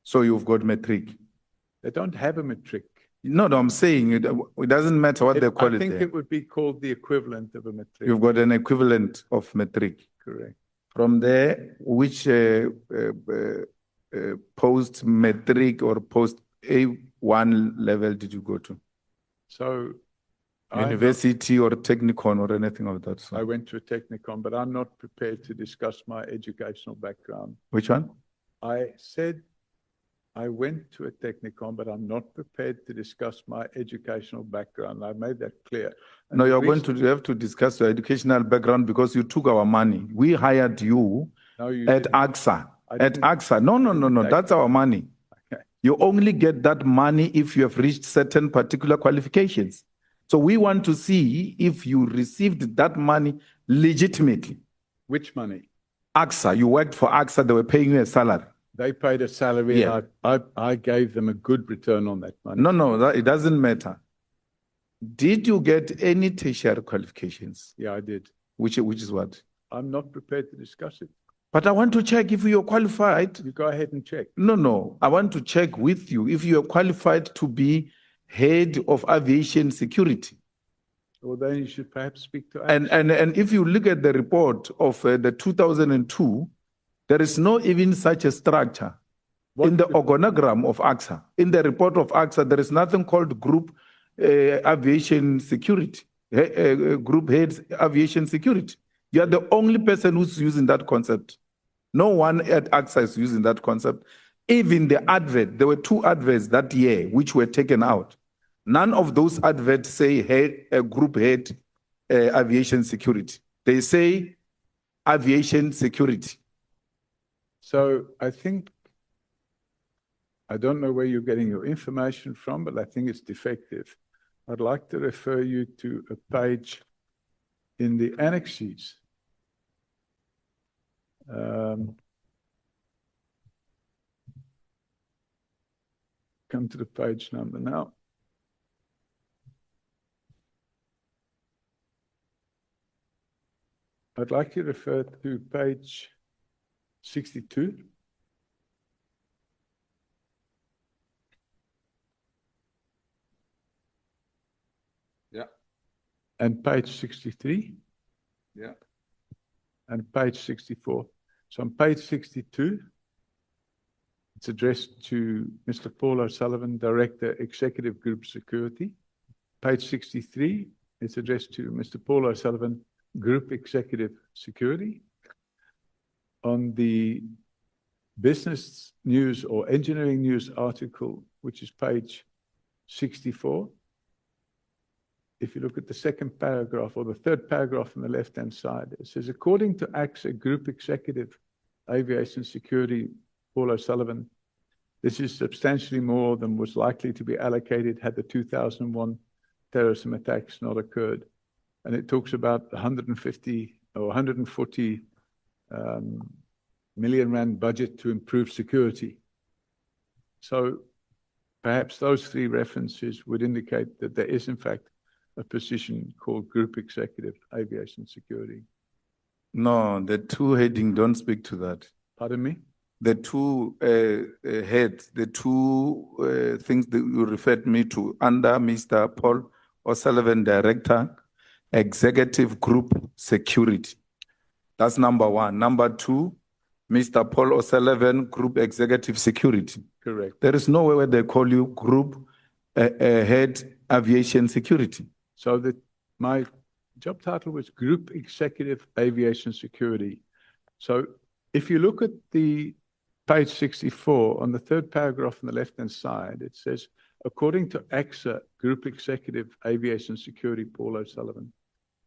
So you've got matric. They don't have a matric. No, I'm saying it doesn't matter what they call it. I think there. it would be called the equivalent of a matric. You've got an equivalent of matric. Correct. From there, which post-matric or post-A1 level did you go to? So university or technicon or anything of that sort? I went to a technicon, but I'm not prepared to discuss my educational background. Which one? I said I went to a technicon, but I'm not prepared to discuss my educational background. I made that clear. And no, you're going to have to discuss your educational background because you took our money. We hired you at AXA. At AXA. No. That's our money. Okay. You only get that money if you have reached certain particular qualifications. So we want to see if you received that money legitimately. Which money? AXA. You worked for AXA. They were paying you a salary. They paid a salary. Yeah. I gave them a good return on that money. No, it doesn't matter. Did you get any tertiary qualifications? Yeah, I did. Which is what? I'm not prepared to discuss it. But I want to check if you're qualified. You go ahead and check. No. I want to check with you if you're qualified to be head of aviation security. Well, then you should perhaps speak to AXA. And if you look at the report of the 2002, there is no even such a structure in the organogram of AXA. In the report of AXA, there is nothing called group aviation security, group heads aviation security. You are the only person who's using that concept. No one at AXA is using that concept. Even the advert, there were 2 adverts that year which were taken out. None of those adverts say group head aviation security. They say aviation security. So I don't know where you're getting your information from, but I think it's defective. I'd like to refer you to a page in the annexes. Come to the page number now. I'd like you to refer to page 62. Yeah. And page 63. Yeah. And page 64. So on page 62, it's addressed to Mr. Paul O'Sullivan, Director, Executive Group Security. Page 63, it's addressed to Mr. Paul O'Sullivan, Group Executive Security. On the Business News or Engineering News article, which is page 64, if you look at the second paragraph or the third paragraph on the left-hand side, it says, according to AXA Group Executive Aviation Security, Paul O'Sullivan, this is substantially more than was likely to be allocated had the 2001 terrorism attacks not occurred. And it talks about 150 or 140 million rand budget to improve security. So perhaps those 3 references would indicate that there is in fact a position called Group Executive Aviation Security. No, the 2 heading don't speak to that. Pardon me? The 2 heads, the 2 things that you referred me to under Mr. Paul O'Sullivan, Director, Executive Group Security. That's number 1. Number 2, Mr. Paul O'Sullivan, Group Executive Security. Correct. There is nowhere where they call you Group Head Aviation Security. So my job title was Group Executive Aviation Security. So if you look at the page 64, on the third paragraph on the left-hand side, it says, according to AXA Group Executive Aviation Security, Paul O'Sullivan.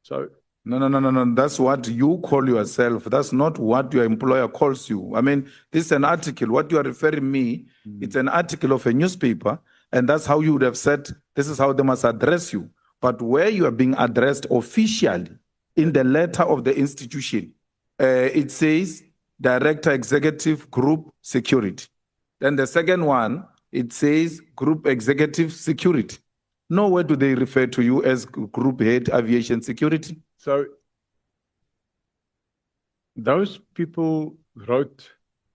So No. That's what you call yourself. That's not what your employer calls you. I mean, this is an article. What you are referring me, it's an article of a newspaper, and that's how you would have said, this is how they must address you. But where you are being addressed officially in the letter of the institution, it says Director Executive Group Security. Then the second one, it says Group Executive Security. Nowhere do they refer to you as Group Head Aviation Security. So those people wrote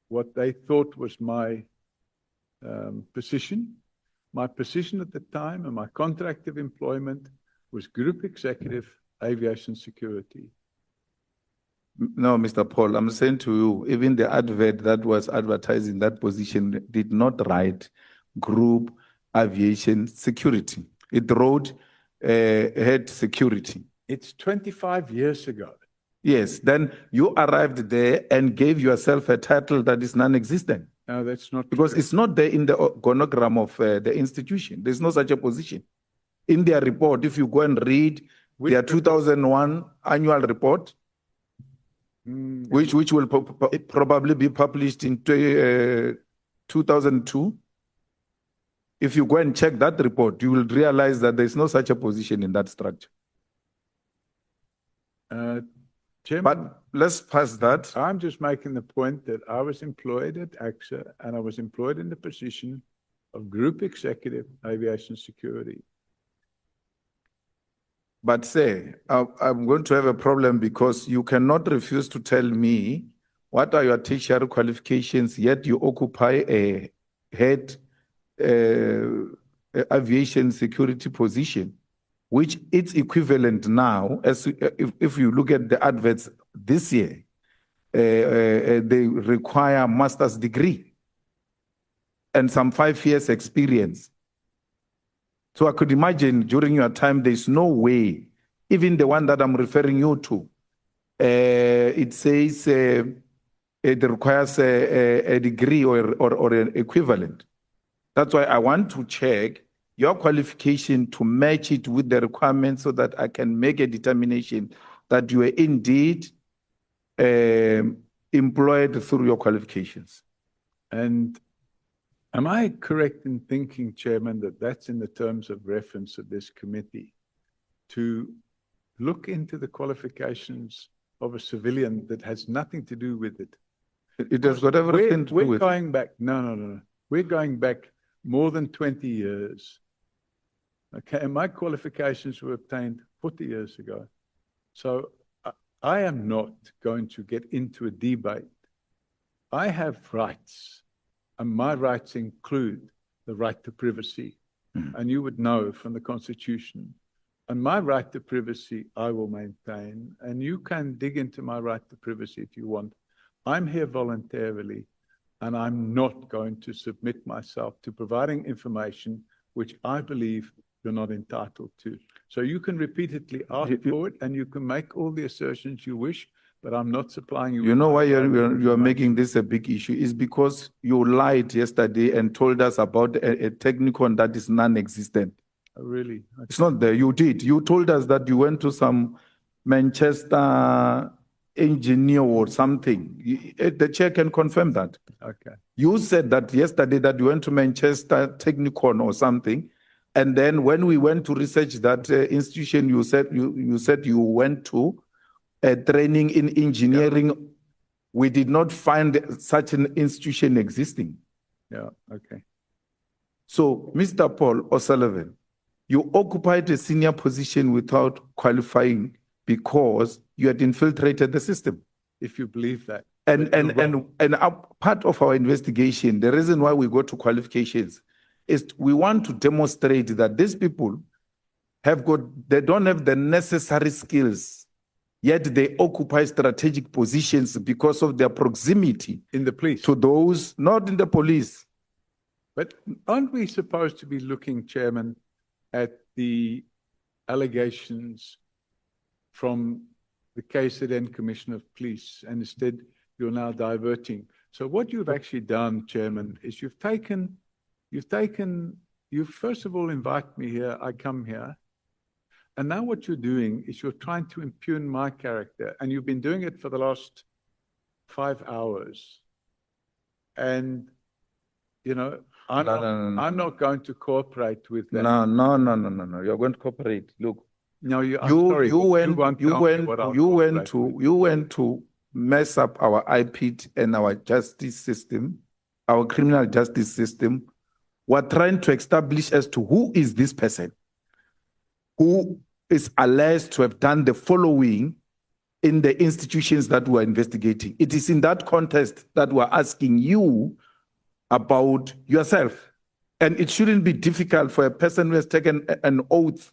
what they thought was my position. My position at the time and my contract of employment was Group Executive, Aviation Security. No, Mr. Paul, I'm saying to you, even the advert that was advertising that position did not write Group Aviation Security. It wrote Head Security. It's 25 years ago. Yes, then you arrived there and gave yourself a title that is non-existent. No, that's not Because true. it's not there in the organogram of the institution. There's no such a position. In their report, if you go and read their 2001 annual report, which will probably be published in 2002, if you go and check that report, you will realize that there's no such a position in that structure. Chairman, But let's pass that. I'm just making the point that I was employed at AXA and I was employed in the position of Group Executive, Aviation Security. But say, I'm going to have a problem because you cannot refuse to tell me what are your tertiary qualifications, yet you occupy a head aviation security position, which it's equivalent now, as if you look at the adverts this year, they require a master's degree and some 5 years experience. So I could imagine during your time, there's no way, even the one that I'm referring you to, it says it requires a degree or an equivalent. That's why I want to check your qualification to match it with the requirements so that I can make a determination that you are indeed employed through your qualifications. And am I correct in thinking, Chairman, that that's in the terms of reference of this committee to look into the qualifications of a civilian that has nothing to do with it? It has got everything to do with it. We're going back, no. We're going back more than 20 years. Okay, and my qualifications were obtained 40 years ago. So I am not going to get into a debate. I have rights, and my rights include the right to privacy. And you would know from the Constitution. And my right to privacy, I will maintain. And you can dig into my right to privacy if you want. I'm here voluntarily, and I'm not going to submit myself to providing information which I believe you're not entitled to. So you can repeatedly ask for it, and you can make all the assertions you wish, but I'm not supplying you. You know why you're making this a big issue is because you lied yesterday and told us about a technicon that is non-existent. Oh, really? Okay. It's not there. You did. You told us that you went to some Manchester engineer or something. The chair can confirm that. Okay. You said that yesterday that you went to Manchester Technicon or something. And then when we went to research that institution, you said you went to a training in engineering. Yeah. We did not find such an institution existing. Yeah, okay. So, Mr. Paul O'Sullivan, you occupied a senior position without qualifying because you had infiltrated the system. If you believe that. And part of our investigation, the reason why we go to qualifications is we want to demonstrate that these people they don't have the necessary skills, yet they occupy strategic positions because of their proximity in the police to those, not in the police. But aren't we supposed to be looking, Chairman, at the allegations from the KZN Commissioner of Police, and instead you're now diverting? So what you've actually done, Chairman, is you've first of all invite me here, I come here, and now what you're doing is you're trying to impugn my character, and you've been doing it for the last 5 hours. And, you know, I'm not going to cooperate with that. No. You're going to cooperate. Look. No, you went to mess up our IPT and our justice system, our criminal justice system. We're trying to establish as to who is this person who is alleged to have done the following in the institutions that we're investigating. It is in that context that we're asking you about yourself. And it shouldn't be difficult for a person who has taken an oath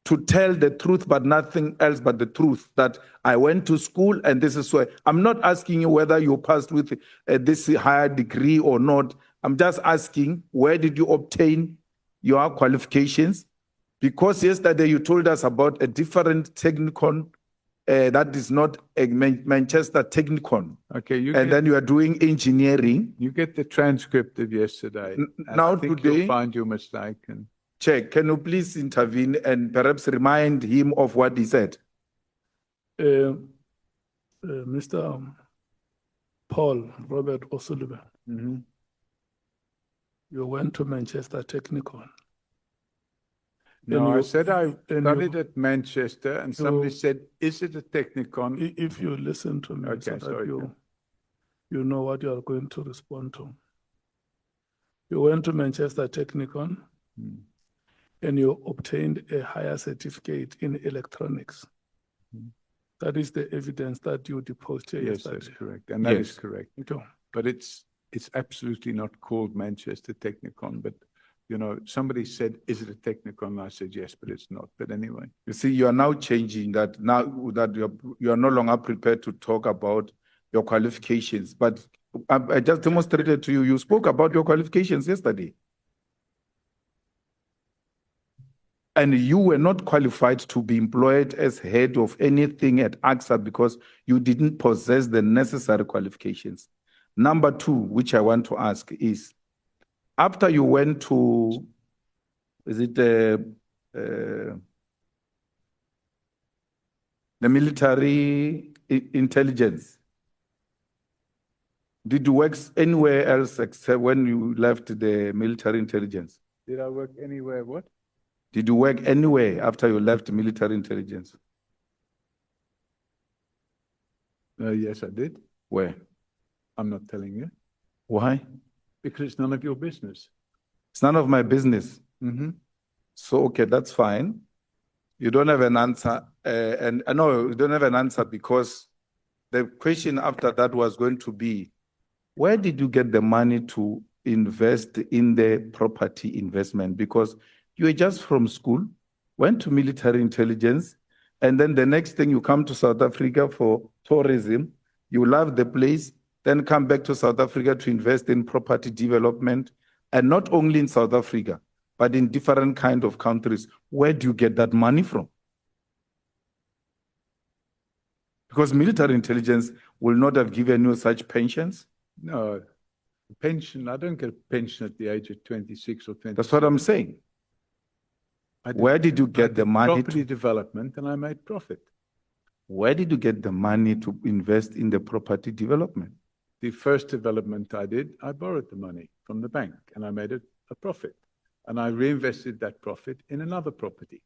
to tell the truth, but nothing else but the truth, that I went to school and this is why. I'm not asking you whether you passed with this higher degree or not. I'm just asking, where did you obtain your qualifications? Because yesterday you told us about a different technicon that is not a Manchester technicon. Okay, and then you are doing engineering. you get the transcript of yesterday. Now I think today, you'll find your mistake. And Check, can you please intervene and perhaps remind him of what he said? Mr. Paul Robert O'Sullivan, you went to Manchester Technical. no, you- I said I and studied you- at Manchester, and somebody said, "Is it a technicon?" If you listen to me, Okay, so that sorry, you know what you are going to respond to. You went to Manchester Technicon and you obtained a higher certificate in electronics. That is the evidence that you deposed here Yes, yesterday. that's correct, and that is Yes. correct. Okay. But it's absolutely not called Manchester Technicon. But somebody said, "Is it a Technicon?" I said, "Yes," but it's not. But anyway, You see, you are now changing that. Now that you are no longer prepared to talk about your qualifications. But I just demonstrated to you, you spoke about your qualifications yesterday. And you were not qualified to be employed as head of anything at AXA because you didn't possess the necessary qualifications. Number two, which I want to ask is, after you went to, is it the military intelligence, did you work anywhere else except when you left the military intelligence? did I work anywhere? What? Did you work anywhere after you left military intelligence? Yes, I did. Where? I'm not telling you Why? because it's none of your business. It's none of my business. So, okay, that's fine. You don't have an answer. And I know you don't have an answer because the question after that was going to be, where did you get the money to invest in the property investment? Because you were just from school, went to military intelligence, and then the next thing you come to South Africa for tourism, you love the place, then come back to South Africa to invest in property development, and not only in South Africa, but in different kind of countries. Where do you get that money from? Because military intelligence will not have given you such pensions. No, pension. I don't get a pension at the age of 26 or 20. That's what I'm saying. I did- Where did you I get the did money property development, and I made profit. Where did you get the money to invest in the property development? The first development I did, I borrowed the money from the bank, and I made a profit. And I reinvested that profit in another property,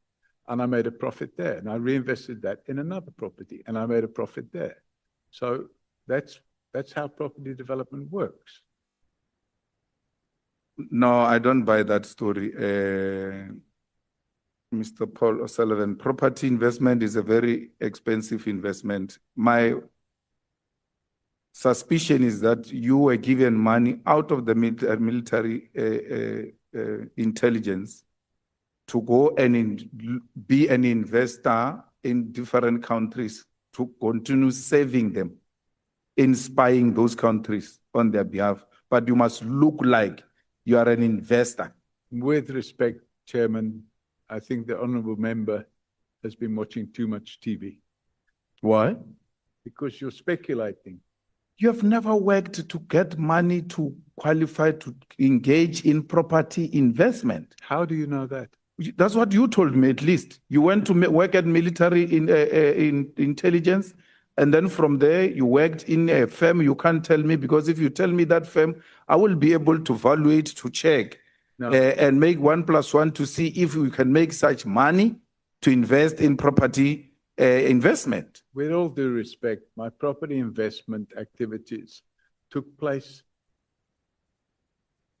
and I made a profit there. And I reinvested that in another property, and I made a profit there. So that's how property development works. No, I don't buy that story. Mr. Paul O'Sullivan, property investment is a very expensive investment. My suspicion is that you were given money out of the military intelligence to go and be an investor in different countries to continue saving them, inspiring those countries on their behalf. But you must look like you are an investor. With respect, Chairman, I think the honourable member has been watching too much TV Why? because you're speculating. You have never worked to get money to qualify to engage in property investment. How do you know that? That's what you told me, at least. You went to work at military in intelligence, and then from there you worked in a firm. You can't tell me, because if you tell me that firm, I will be able to evaluate, to check, and make 1 + 1 to see if we can make such money to invest in property investment. With all due respect, my property investment activities took place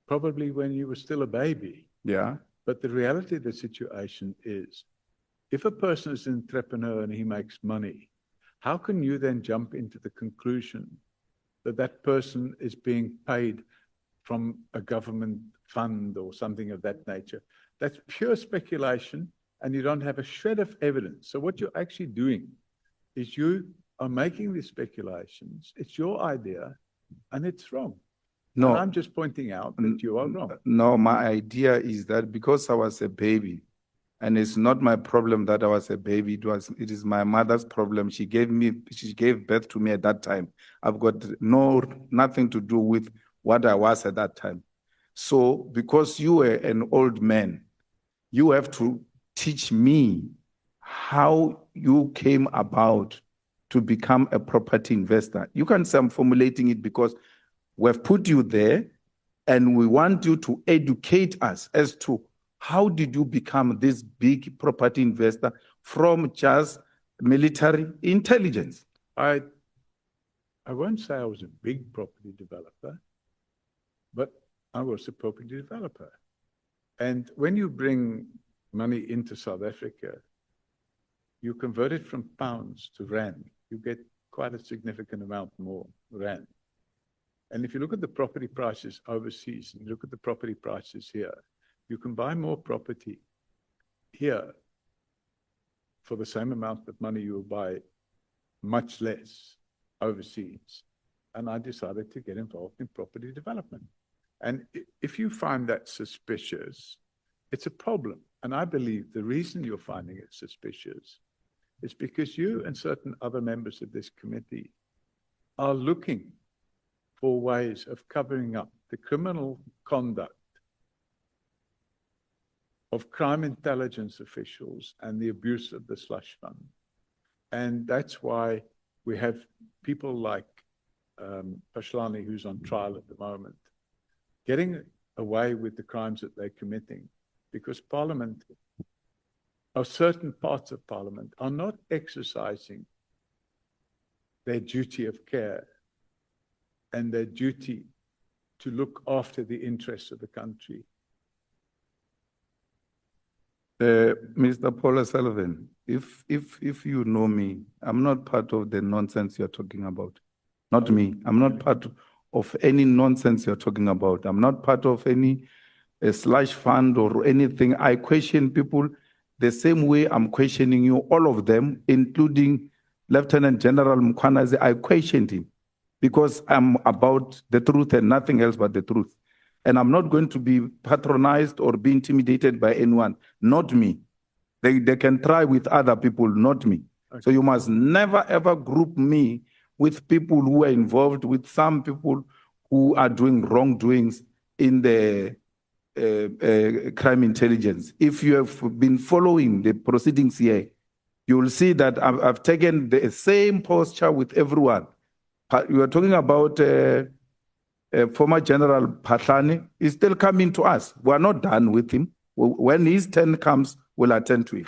probably when you were still a baby. Yeah. But the reality of the situation is, if a person is an entrepreneur and he makes money, how can you then jump into the conclusion that that person is being paid from a government fund or something of that nature. That's pure speculation, and you don't have a shred of evidence. So what you're actually doing is you are making these speculations. It's your idea, and it's wrong. No. And I'm just pointing out that you are wrong. No, my idea is that because I was a baby, and it's not my problem that I was a baby, it is my mother's problem. She gave birth to me at that time. I've got nothing to do with what I was at that time. So because you were an old man, you have to teach me how you came about to become a property investor. You can say I'm formulating it because we've put you there and we want you to educate us as to how did you become this big property investor from just military intelligence? I won't say I was a big property developer, but I was a property developer. And when you bring money into South Africa, you convert it from pounds to rand, you get quite a significant amount more rand. And if you look at the property prices overseas and look at the property prices here, you can buy more property here for the same amount of money you will buy much less overseas. And I decided to get involved in property development. And if you find that suspicious, it's a problem. And I believe the reason you're finding it suspicious is because you and certain other members of this committee are looking for ways of covering up the criminal conduct of crime intelligence officials and the abuse of the slush fund. And that's why we have people like Pashlani, who's on trial at the moment, getting away with the crimes that they're committing because Parliament, or certain parts of Parliament, are not exercising their duty of care and their duty to look after the interests of the country. Mr. Paul Sullivan, if you know me, I'm not part of the nonsense you're talking about. Not me. I'm not part of any nonsense you're talking about. I'm not part of any slush fund or anything. I question people the same way I'm questioning you, all of them, including Lieutenant General Mkhwanazi. I questioned him because I'm about the truth and nothing else but the truth. And I'm not going to be patronized or be intimidated by anyone, not me. They can try with other people, not me. Okay. So you must never, ever group me with people who are involved with some people who are doing wrongdoings in the crime intelligence. If you have been following the proceedings here, you will see that I've taken the same posture with everyone. You are talking about former General Patlani is still coming to us. We are not done with him. When his turn comes, we'll attend to it.